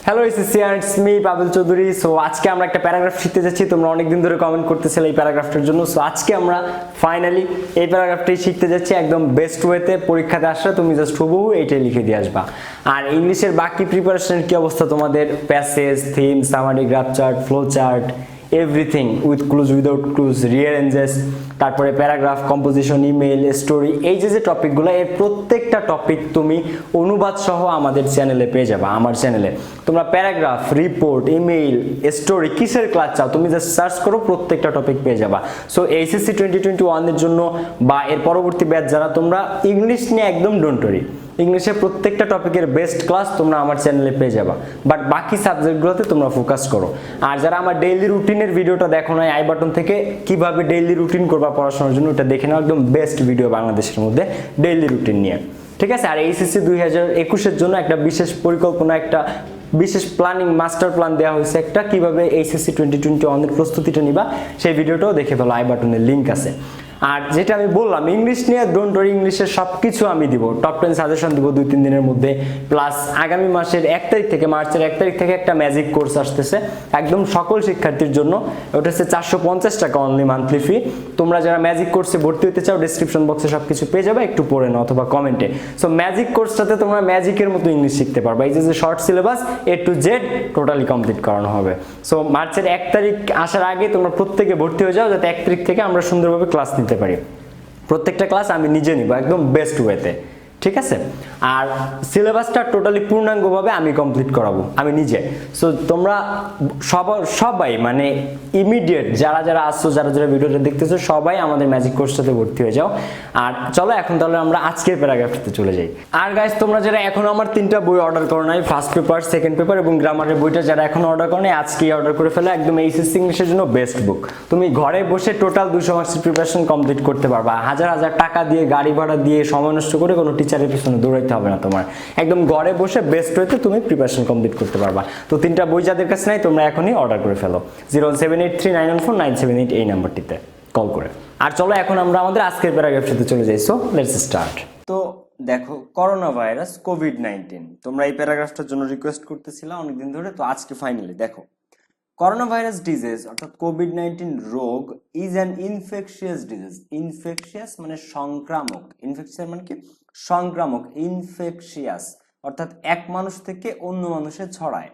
Hello HSC and it's me Pavel Chowdhury. So আজকে আমরা একটা প্যারাগ্রাফ শিখতে যাচ্ছি। তোমরা অনেক দিন ধরে কমেন্ট করতেছিলে এই প্যারাগ্রাফটার জন্য। সো আজকে আমরা ফাইনালি এই প্যারাগ্রাফটাই শিখতে যাচ্ছি একদম বেস্ট ওয়েতে। পরীক্ষাতে আসলে তুমি জাস্ট হুবহু এইটাই লিখে দিয়ে আসবা। আর ইংলিশের বাকি প্রিপারেশনের কি অবস্থা তোমাদের? Passage, theme, summary, graph chart, flow chart, everything with clues, without clues, rearranges, তারপরে প্যারাগ্রাফ, কম্পোজিশন, ইমেল, স্টোরি, এই যে টপিকগুলো, এর প্রত্যেকটা টপিক তুমি অনুবাদ সহ আমাদের চ্যানেলে পেয়ে যাবে। আমার চ্যানেলে তোমরা প্যারাগ্রাফ, রিপোর্ট, ইমেইল, স্টোরি, কিসের ক্লাস চাও তুমি জাস্ট সার্চ করো, প্রত্যেকটা টপিক পেয়ে যাবা। সো HSC 2021 এর জন্য বা এর পরবর্তী ব্যাচ যারা তোমরা ইংলিশ নিয়ে একদম ডোন্ট ওয়ারি, ইংলিশের প্রত্যেকটা টপিকের বেস্ট ক্লাস তোমরা আমার চ্যানেলে পেয়ে যাবা। বাট বাকি সাবজেক্টগুলোতে তোমরা ফোকাস করো। আর যারা আমার ডেইলি রুটিনের ভিডিওটা দেখো না, আই বাটন থেকে কিভাবে ডেইলি রুটিন করবা পড়াশোনার জন্য, ওটা দেখে নাও। একদম বেস্ট ভিডিও বাংলাদেশের মধ্যে ডেইলি রুটিন নিয়ে, ঠিক আছে? আর HSC 2021 এর জন্য একটা বিশেষ পরিকল্পনা, একটা বিশেষ প্ল্যানিং, মাস্টার প্ল্যান দেওয়া হয়েছে একটা, কিভাবে HSC 2021 এর প্রস্তুতিটা নিবা, সেই ভিডিওটাও দেখে ফেলো, আই বাটনের লিঙ্ক আছে। আর যেটা আমি বললাম, ইংলিশ নিয়ে ডোন্ট ওয়ারি, ইংলিশের সবকিছু আমি দিব, টপ 10 সাজেশন দিব 2-3 দিনের মধ্যে। প্লাস আগামী মাসের 1 তারিখ থেকে, মার্চের 1 তারিখ থেকে একটা ম্যাজিক কোর্স আসতেছে একদম সকল শিক্ষার্থীর জন্য। ওটা হচ্ছে 450 টাকা অনলি মান্থলি ফি। তোমরা যারা ম্যাজিক কোর্সে ভর্তি হতে চাও, ডেসক্রিপশন বক্সে সবকিছু পেয়ে যাবে, একটু পড়ে নাও অথবা কমেন্টে। সো ম্যাজিক কোর্সটাতে তোমরা ম্যাজিকের মতো ইংলিশ শিখতে পারবে। এই যে short syllabus A to Z totally complete করানো হবে। সো মার্চের 1 তারিখ আসার আগে তোমরা প্রত্যেকে ভর্তি হয়ে যাও, যাতে 1 তারিখ থেকে আমরা সুন্দরভাবে ক্লাস নিতে পারি। প্রত্যেকটা ক্লাস আমি নিজে নিব একদম বেস্ট ওয়েতে, ঠিক আছে? আর সিলেবাসটা টোটালি পূর্ণাঙ্গভাবে আমি কমপ্লিট করাবো আমি নিজে। সো তোমরা সবাই মানে ইমিডিয়েট যারা যারা আসছো, যারা যারা ভিডিওটা দেখতেছো, সবাই আমাদের ম্যাজিক কোর্সটাতে ভর্তি হয়ে যাও। আর চলো এখন তাহলে আমরা আজকের প্যারাগ্রাফটাতে চলে যাই। আর গাইস, তোমরা যারা এখনো আমার 3টা বই অর্ডার করো নাই, ফার্স্ট পেপার, সেকেন্ড পেপার এবং গ্রামারের বইটা যারা এখনো অর্ডার করো নাই, আজকেই অর্ডার করে ফেলো। একদম HSC ইংলিশের জন্য বেস্ট বুক। তুমি ঘরে বসে টোটাল 200 মার্কসের প্রিপারেশন কমপ্লিট করতে পারবা। হাজার হাজার টাকা দিয়ে, গাড়ি ভাড়া দিয়ে, সময় নষ্ট করে কোনো টিচারের পিছনে দৌড়াইতে হবে না তোমার। একদম ঘরে বসে বেস্ট ওয়েতে তুমি প্রিপারেশন কমপ্লিট করতে পারবা। তো 3টা বই যাদের কাছে নাই, তোমরা এখনই অর্ডার করে ফেলো 07839149788 এই নাম্বারটিতে কল করে। আর চলো এখন আমরা আমাদের আজকের প্যারাগ্রাফটাতে চলে যাই। So let's start. তো দেখো, করোনা ভাইরাস, COVID-19, তোমরা এই প্যারাগ্রাফটার জন্য রিকোয়েস্ট করতেছিলা অনেকদিন ধরে। তো আজকে ফাইনালি দেখো, করোনা ভাইরাস ডিজিজ অর্থাৎ COVID-19 রোগ is an infectious disease. Infectious মানে সংক্রামক, ইনফেকশিয়াস মানে কি? সংক্রামক। ইনফেকশিয়াস অর্থাৎ এক মানুষ থেকে অন্য মানুষে ছড়ায়।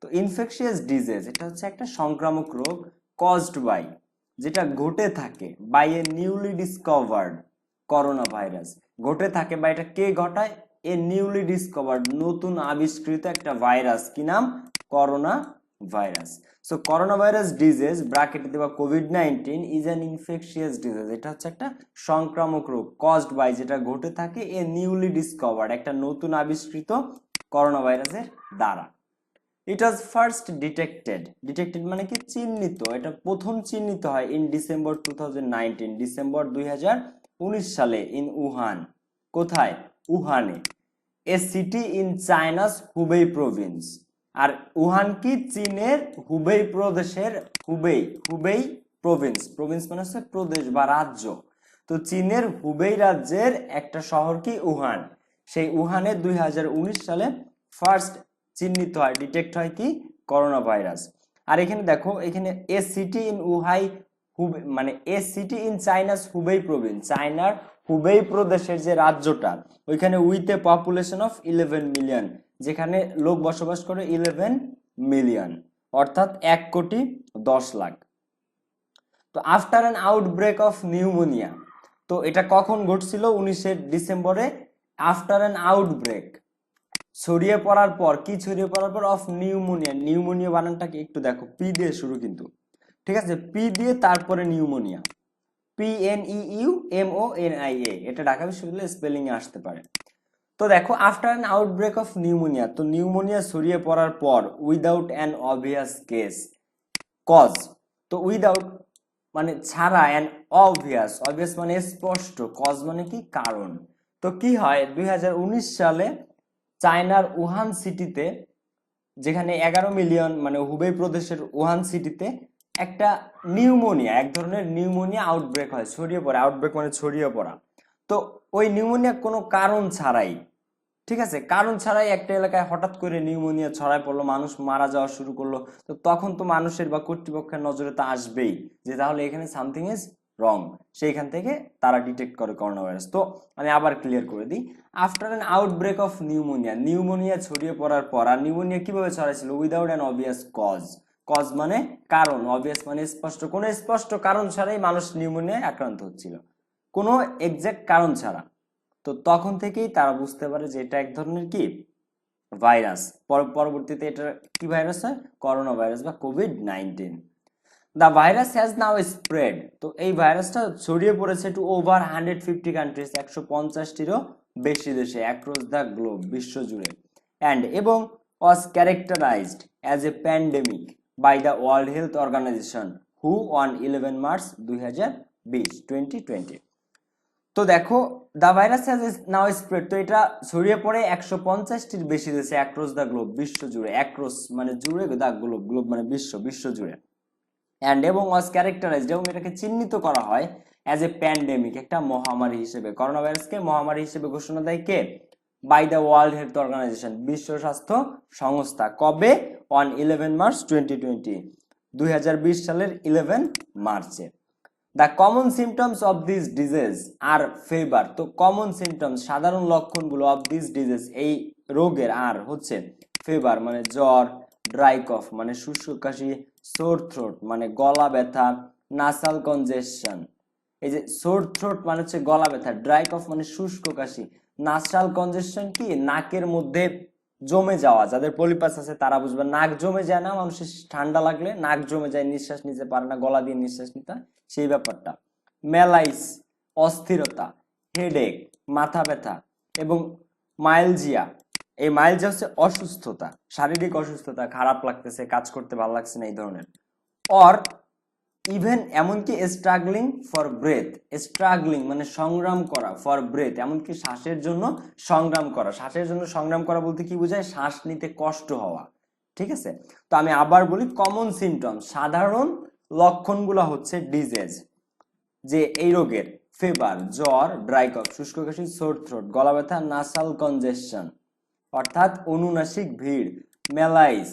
তো ইনফেকশিয়াস ডিজিজ এটা হচ্ছে একটা সংক্রামক রোগ, কজড বাই, যেটা ঘটে থাকে, by a newly discovered corona virus. ঘটে থাকে বা এটা কে ঘটায়? এ নিউলি ডিসকভার্ড, নতুন আবিষ্কৃত একটা ভাইরাস। কি নাম? Corona virus. So corona virus disease ব্র্যাকেটে দেওয়া COVID-19 is an infectious disease, এটা হচ্ছে একটা সংক্রামক রোগ, কজড বাই, যেটা ঘটে থাকে এ নিউলি ডিসকভার্ড, একটা নতুন আবিষ্কৃত করোনা ভাইরাসের দ্বারা। ইট ওয়াজ ফার্স্ট ডিটেক্টেড, ডিটেক্টেড মানে কি? চিহ্নিত। এটা প্রথম চিহ্নিত হয় ইন ডিসেম্বর 2019, ডিসেম্বর 2019 সালে, ইন উহান। কোথায়? উহানে। A city in China's Hubei province. আর উহান কি? চীনের হুবেই প্রদেশের, হুবেই প্রভিন্স, প্রভিন্স মানে হচ্ছে প্রদেশ বা রাজ্য। তো চীনের হুবেই রাজ্যের একটা শহর কি? উহান। সেই উহানে 2019 সালে ফার্স্ট চিহ্নিত হয়, ডিটেক্ট হয় কি? Corona virus. আর এখানে দেখো, এখানে এ সিটি ইন মানে এ city in China's Hubei Province, চায়নার হুবেই প্রদেশের যে রাজ্যটা, ওইখানে with a population of 11 million, যেখানে লোক বসবাস করে 11 মিলিয়ন, অর্থাৎ 1,10,00,000। তো after an outbreak of pneumonia, তো এটা কখন ঘটছিল? 19 ডিসেম্বরে। আফটার অ্যান আউটব্রেক, ছড়িয়ে পড়ার পর, কি ছড়িয়ে পড়ার পর? Of pneumonia. নিউমোনিয়া বানানটাকে একটু দেখো, পি দিয়ে শুরু কিন্তু, ঠিক আছে? পি দিয়ে তারপরে নিউমোনিয়া, PNEUMONIA, এটা ঢাকা বিশ্ববিদ্যালয়ের স্পেলিং এ আসতে পারে। তো দেখো, after an outbreak of pneumonia, তো নিউমোনিয়া ছড়িয়ে পড়ার পর, without an obvious case, cause, তো উইদাউট মানে ছাড়া, অ্যান অবভিয়াস, অবভিয়াস মানে স্পষ্ট, কজ মানে কি? কারণ। তো কি হয়? 2019 সালে চায়নার উহান সিটিতে, যেখানে 11 মিলিয়ন, মানে হুবেই প্রদেশের উহান সিটিতে একটা নিউমোনিয়া, এক ধরনের নিউমোনিয়া আউটব্রেক হয়, ছড়িয়ে পড়ে। আউটব্রেক মানে ছড়িয়ে পড়া। তো ওই নিউমোনিয়া কোনো কারণ ছাড়াই, ঠিক আছে, কারণ ছাড়াই একটা এলাকায় হঠাৎ করে নিউমোনিয়া ছড়ায় পড়লো, মানুষ মারা যাওয়া শুরু করলো, তো তখন তো মানুষের বা কর্তৃপক্ষের নজরে তো আসবেই যে তাহলে এখানে সামথিং ইজ রং। সেইখান থেকে তারা ডিটেক্ট করে করোনা ভাইরাস। তো আমি আবার ক্লিয়ার করে দিই, after an outbreak of pneumonia, pneumonia ছড়িয়ে পড়ার পর, আর নিউমোনিয়া কিভাবে ছড়াইছিল, without an obvious cause, cause মানে কারণ, অবভিয়াস মানে স্পষ্ট, কোনো স্পষ্ট কারণ ছাড়াই মানুষ নিউমোনিয়ায় আক্রান্ত হচ্ছিল, কোনো এক্সাক্ট কারণ ছাড়া। তো তখন থেকেই তারা বুঝতে পারে যে এটা এক ধরনের কি ভাইরাস। পরবর্তীতে এটা কি ভাইরাস হয়, করোনা ভাইরাস বা COVID-19. The virus has now spread, তো এই ভাইরাসটা ছড়িয়ে পড়েছে টু ওভার 150 কান্ট্রিজ, 150টিরও বেশি দেশে, অ্যাক্রস দ্য গ্লোব, বিশ্ব জুড়ে। অ্যান্ড এবং was characterised as a pandemic by the World Health Organization, হু অন 11 মার্চ 2020। তো দেখো, the virus has now spread, তো এটা ছড়িয়ে পড়ে 150টির বেশি দেশে, অ্যাক্রস দ্য গ্লোব, বিশ্ব জুড়ে, অ্যাক্রস মানে জুড়ে, দ্য গ্লোব, গ্লোব মানে বিশ্ব, বিশ্ব জুড়ে। অ্যান্ড এবং ওয়াজ ক্যারেক্টারাইজড, এবং এটাকে চিহ্নিত করা হয় অ্যাজ এ প্যান্ডেমিক, একটা মহামারী হিসেবে। করোনা ভাইরাসকে মহামারী হিসেবে ঘোষণা দেয় কে, by the World Health Organization, বিশ্ব স্বাস্থ্য সংস্থা। কবে, অন 11 মার্চ 2020, 2020 সালের 11 মার্চে। The common symptoms of this disease are fever, তো কমন সিমটমস সাধারণ লক্ষণগুলো অফ দিস ডিজিজ এই রোগের আর হচ্ছে ফিভার মানে জ্বর, ড্রাই কফ মানে শুষ্ক কাশি, সোর থ্রোট মানে গলা ব্যথা, নাসাল কনজেশন, এই যে সোর থ্রোট মানে হচ্ছে গলা ব্যথা, ড্রাই কফ মানে শুষ্ক কাশি, নাসাল কনজেশন কি নাকের মধ্যে জমে যাওয়া, যাদের পলিপাস আছে তারা বুঝবে, নাক জমে যায় না, মানুষের ঠান্ডা লাগলে নাক জমে যায়, নিঃশ্বাস নিতে পারে না, গলা দিয়ে নিঃশ্বাস নিতে, সেই ব্যাপারটা। ম্যালাইস অস্থিরতা, হেডেক মাথা ব্যথা, এবং মাইলজিয়া, এই মাইলজিয়া হচ্ছে অসুস্থতা, শারীরিক অসুস্থতা, খারাপ লাগতেছে, কাজ করতে ভালো লাগছে না, এই ধরনের। অর ইভেন এমনকি স্ট্রাগলিং ফর ব্রেথ, স্ট্রাগলিং মানে সংগ্রাম করা, ফর ব্রেথ এমনকি শ্বাসের জন্য সংগ্রাম করা, শ্বাসের জন্য সংগ্রাম করা বলতে কি বোঝায়, শ্বাস নিতে কষ্ট হওয়া। ঠিক আছে, তো আমি আবার বলি, কমন সিমটম সাধারণ লক্ষণগুলো হচ্ছে ডিজিজ, যে এই রোগের ফিভার জ্বর, ড্রাই কফ শুষ্ক কাশি, সোর থ্রোট গলা ব্যথা, নাসাল কনজেশন অর্থাৎ অনুনাসিক ভিড়, ম্যালাইস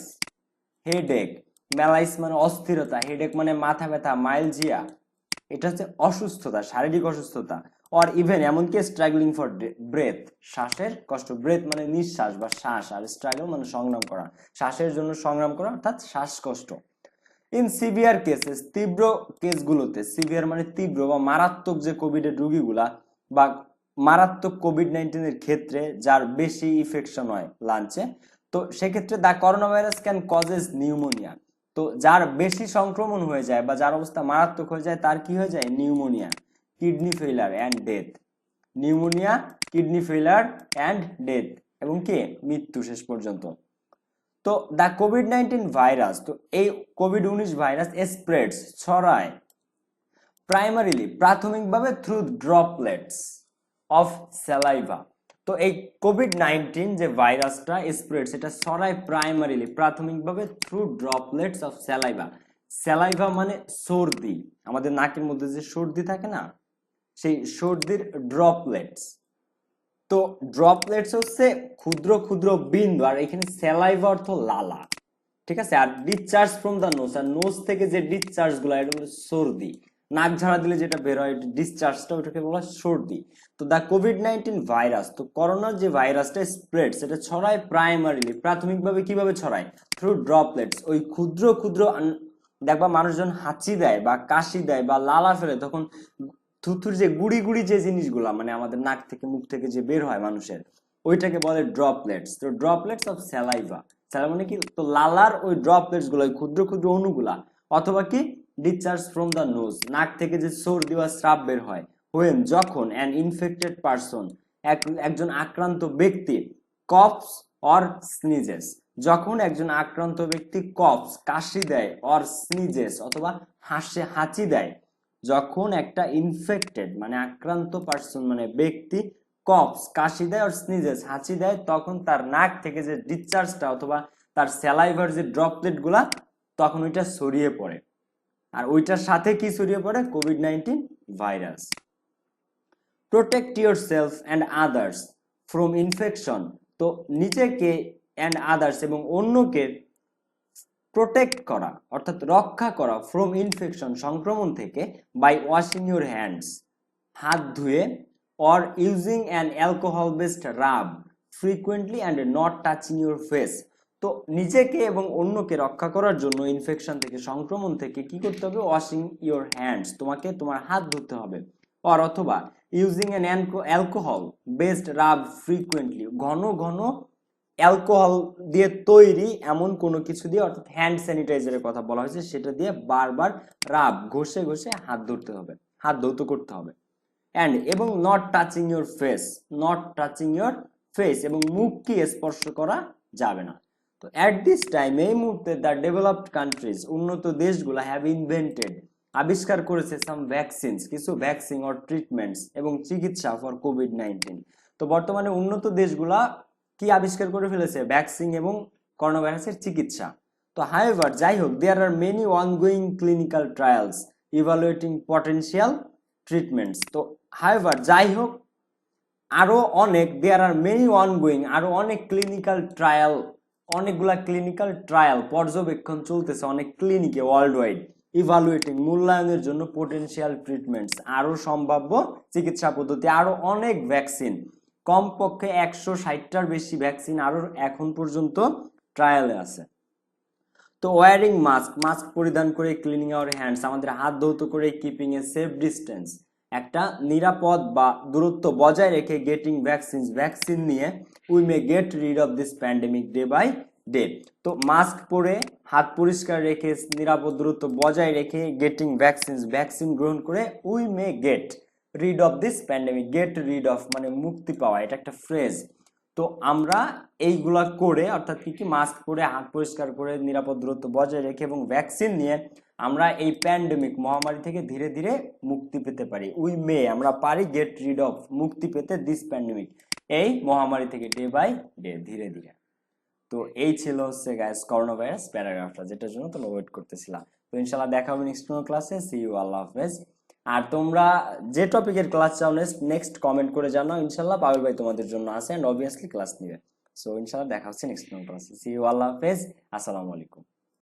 হেডেক, ম্যালাইস মানে অস্থিরতা, হেডেক মানে মাথা ব্যথা, মাইলজিয়া এটা হচ্ছে অসুস্থতা, শারীরিক অসুস্থতা। অর ইভেন এমনকি স্ট্রাগলিং ফর ব্রেথ, শ্বাসের কষ্ট, ব্রেথ মানে নিঃশ্বাস বা শ্বাস, আর স্ট্রাগল মানে সংগ্রাম করা, শ্বাসের জন্য সংগ্রাম করা অর্থাৎ শ্বাসকষ্ট। ইন সিভিয়ার কেসেস, তীব্র কেসগুলোতে, সিভিয়ার মানে তীব্র বা মারাত্মক যে কোভিডের রোগীগুলা বা মারাত্মক কোভিড-19 এর ক্ষেত্রে যার বেশি ইনফেকশন হয় লাঞ্চে, তো সেক্ষেত্রে the corona virus can causes pneumonia, তো যার বেশি সংক্রমণ হয়ে যায় বা যার অবস্থা মারাত্মক হয়ে যায় তার কি হয়ে যায়, pneumonia, kidney failure and death, pneumonia, kidney failure and death, এবং কি মৃত্যু শেষ পর্যন্ত। তো দ্য কোভিড-19 ভাইরাস, তো এই কোভিড-19 ভাইরাস স্প্রেডস ছড়ায় প্রাইমারিলি প্রাথমিকভাবে থ্রু ড্রপলেটস অফ স্যালাইভা, তো এই কোভিড-19 যে ভাইরাসটা স্প্রেডস এটা ছড়ায় প্রাইমারিলি প্রাথমিকভাবে through droplets of saliva, saliva মানে সর্দি, আমাদের নাকের মধ্যে যে সর্দি থাকে না, সেই সর্দির ড্রপলেটস। তো ড্রপলেটস হচ্ছে ক্ষুদ্র ক্ষুদ্র বিন্দু, আর এখানে স্যালাইভা অর্থ লালা। ঠিক আছে, আর ডিসচার্জ ফ্রম দ্য নোজ, আর নোজ থেকে যে ডিসচার্জ গুলো এটা হলো সর্দি, নাক ঝাড়া দিলে যেটা বের হয় ডিসচার্জটা ওটাকে বলা হয় সর্দি। তো দ্য কোভিড-19 ভাইরাস, তো করোনার যে ভাইরাসটা স্প্রেড সেটা ছড়ায় প্রাইমারিলি প্রাথমিকভাবে, কিভাবে ছড়ায়, থ্রু ড্রপলেটস, ওই ক্ষুদ্র ক্ষুদ্র, দেখবা মানুষজন হাঁচি দেয় বা কাশি দেয় বা লালা ফেলে তখন থুথুর যে গুড়ি গুড়ি যে জিনিসগুলা মানে আমাদের নাক থেকে মুখ থেকে যে বের হয় মানুষের, ওইটাকে বলে ড্রপলেটস। তো ড্রপলেটস অফ স্যালাইভা, স্যালাইভা মানে কি, তো লালার ওই ড্রপলেটস গুলো, ওই ক্ষুদ্র ক্ষুদ্র অণুগুলা, অথবা কি ডিসচার্জ ফ্রম দ্য নোজ, নাক থেকে যে সর্দি বা স্রাব বের হয়, হোয়েন যখন অ্যান ইনফেক্টেড পারসন, একজন আক্রান্ত ব্যক্তি, কফস অর স্নিজেস, যখন একজন আক্রান্ত ব্যক্তি কফস কাশি দেয়, অর স্নিজেস অথবা হাঁচি দেয়, যখন একটা ইনফেক্টেড মানে আক্রান্ত পারসন মানে ব্যক্তি কফস কাশি দেয় আর স্নিজেস হাঁচি দেয়, তখন তার নাক থেকে যে ডিসচার্জটা অথবা তার স্যালাইভার যে ড্রপলেট গুলা তখন ওইটা ছড়িয়ে পড়ে, আর ওইটার সাথে কি ছড়িয়ে পড়ে, COVID-19 virus. Protect your self and others from infection, তো নিজেকে অ্যান্ড আদার্স এবং অন্যকে প্রোটেক্ট করা অর্থাৎ রক্ষা করা ফ্রম ইনফেকশন সংক্রমণ থেকে বাই ওয়াশিং ইউর হ্যান্ডস হাত ধুয়ে or using an alcohol based rub frequently and not touching your face. তো নিজেকে এবং অন্যকে রক্ষা করার জন্য ইনফেকশন থেকে সংক্রমণ থেকে কি করতে হবে? ওয়াশিং ইউর হ্যান্ডস, তোমাকে তোমার হাত ধুতে হবে। অর অথবা using an alcohol based rub frequently, ঘন ঘন অ্যালকোহল দিয়ে তৈরি এমন কোনো কিছু দিয়ে, অর্থাৎ হ্যান্ড স্যানিটাইজারের কথা বলা হয়েছে, সেটা দিয়ে বারবার রাব ঘষে ঘষে হাত ধরতে হবে, হাত ধৌত করতে হবে। অ্যান্ড এবং not touching your face, not touching your face, এবং মুখকে স্পর্শ করা যাবে না। তো অ্যাট দিস টাইম, এই মুহূর্তে দ্য ডেভেলপড কান্ট্রিজ, উন্নত দেশগুলো হ্যাভ ইনভেন্টেড, আবিষ্কার করেছে সাম ভ্যাকসিনস, কিছু ভ্যাকসিন অর ট্রিটমেন্টস এবং চিকিৎসা ফর কোভিড-19। তো বর্তমানে উন্নত দেশগুলা কি আবিষ্কার করে ফেলেছে? ভ্যাকসিন এবং করোনা ভাইরাসের চিকিৎসা। তো হাউএভার, যাই হোক, there are many ongoing clinical trials evaluating potential treatments. তো হাউএভার, যাই হোক, আরো অনেক, দেয়ার আর মেনি অনগোয়িং, আরো অনেক ক্লিনিক্যাল ট্রায়াল, অনেকগুলা ক্লিনিক্যাল ট্রায়াল পর্যবেক্ষণ চলতেছে অনেক ক্লিনিকে ওয়ার্ল্ড ওয়াইড, ইভালুয়েটিং মূল্যায়নের জন্য পটেনশিয়াল ট্রিটমেন্টস, আরো সম্ভাব্য চিকিৎসা পদ্ধতি, আরো অনেক ভ্যাকসিন, কমপক্ষে 160টার বেশি ভ্যাকসিন আরো এখন পর্যন্ত ট্রায়ালে আছে। তো ওয়ারিং মাস্ক, মাস্ক পরিধান করে, ক্লিনিং আওয়ার হ্যান্ডস, আমাদের হাত ধৌত করে, কিপিং এ সেফ ডিস্টেন্স, একটা নিরাপদ বা দূরত্ব বজায় রেখে, গেটিং ভ্যাকসিন, ভ্যাকসিন নিয়ে, we may get rid of this pandemic day by day. তো মাস্ক পরে, হাত পরিষ্কার রেখে, নিরাপদ দূরত্ব বজায় রেখে, গেটিং ভ্যাকসিন, ভ্যাকসিন গ্রহণ করে, we may get rid of this pandemic, gate rid of মানে মুক্তি পাওয়া, এটা একটা ফ্রেজ। তো আমরা এইগুলা করে, অর্থাৎ কি কি, মাস্ক পরে, হাত পরিষ্কার করে, নিরাপদ দূরত্ব বজায় রেখে এবং ভ্যাকসিন নিয়ে আমরা এই প্যান্ডেমিক মহামারী থেকে ধীরে ধীরে মুক্তি পেতে পারি। উই মে, আমরা পারি, গেট রিড অফ, মুক্তি পেতে, দিস প্যান্ডেমিক, এই মহামারী থেকে, ডে বাই ডে, ধীরে ধীরে। তো এই ছিল হচ্ছে গাইস করোনা ভাইরাস প্যারাগ্রাফটা, যেটার জন্য তোমরা ওয়েট করতেছিলা। তো ইনশাআল্লাহ দেখা হবে নেক্সট কোনো ক্লাসে। সি ইউ, আল্লাহ হাফেজ। আর তোমরা যে টপিকের ক্লাস চাও নেক্সট কমেন্ট করে জানাও, ইনশাআল্লাহ পাবেল ভাই তোমাদের জন্য আছে এন্ড অবভিয়াসলি ক্লাস নিবে। সো ইনশাআল্লাহ দেখা হচ্ছে নেক্সট কোনো ক্লাসে। সি ইউ, আল্লাহ হাফেজ, আসসালামু আলাইকুম।